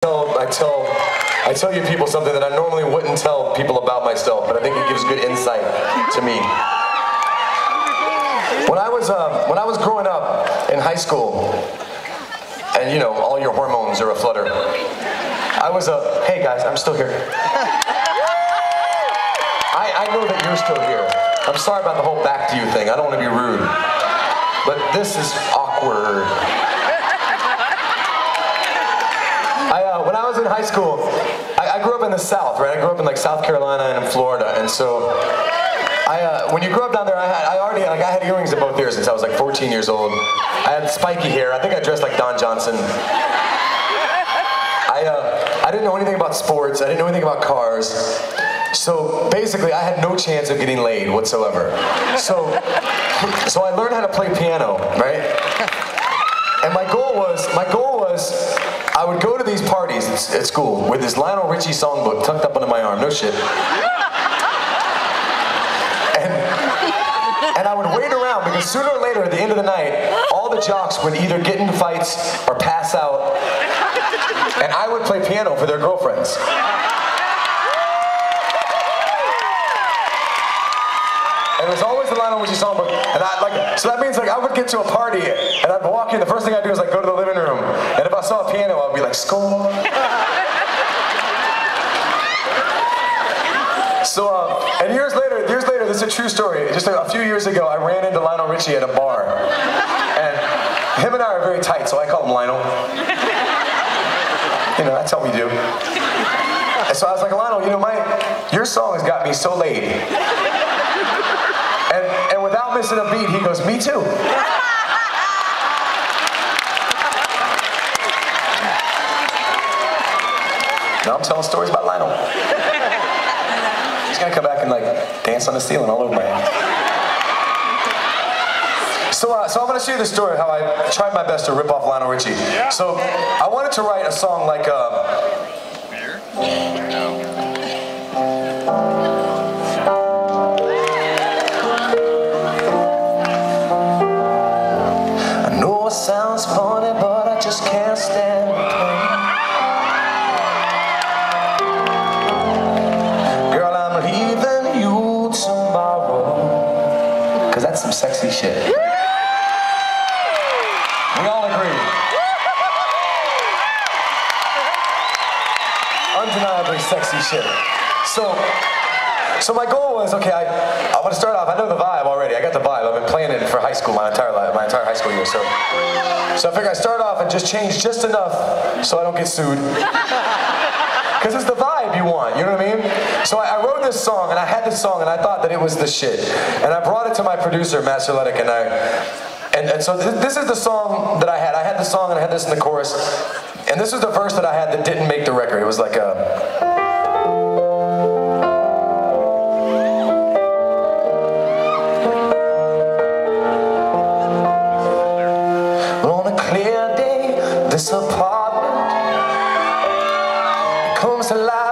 I tell you people something that I normally wouldn't tell people about myself, but I think it gives good insight to me. When I was growing up in high school, and you know, all your hormones are a flutter, I was hey guys, I'm still here. I know that you're still here. I'm sorry about the whole back to you thing. I don't want to be rude, but this is awkward. When I was in high school, I grew up in the South, right? I grew up in like South Carolina and in Florida, and so when you grew up down there, I had earrings in both ears since I was like 14 years old. I had spiky hair. I think I dressed like Don Johnson. I didn't know anything about sports. I didn't know anything about cars. So basically, I had no chance of getting laid whatsoever. So I learned how to play piano, right? And my goal was I would go to these parties at school with this Lionel Richie songbook tucked up under my arm, no shit. And I would wait around because sooner or later at the end of the night, all the jocks would either get into fights or pass out, and I would play piano for their girlfriends. And it was always the Lionel Richie songbook, and so that means like I would get to a party and I'd walk in. The first thing I'd do is like go to the living room, and if I saw a piano, I'd be like, "Skull." So and years later, this is a true story. Just a few years ago, I ran into Lionel Richie at a bar, and him and I are very tight, so I call him Lionel. You know, that's how we do. And so I was like, Lionel, you know, your song has got me so laid. And without missing a beat, he goes, "Me too." Now I'm telling stories about Lionel. He's gonna come back and like dance on the ceiling all over my head. So I'm gonna share this story of how I tried my best to rip off Lionel Richie. So I wanted to write a song like sounds funny, but I just can't stand the pain. Girl, I'm leaving you tomorrow. Cause that's some sexy shit. We all agree. Undeniably sexy shit. So my goal was, okay, I want to start off, I know the vibe already, I got the vibe, I've been playing it for high school my entire high school year, so I figured I'd start off and just change just enough so I don't get sued. Because it's the vibe you want, you know what I mean? So I wrote this song, and I had this song, and I thought that it was the shit. And I brought it to my producer, Matt Serletic, and so this is the song that I had. I had the song, and I had this in the chorus, and this was the verse that I had that didn't make the record. It was like a... This apartment, it comes alive.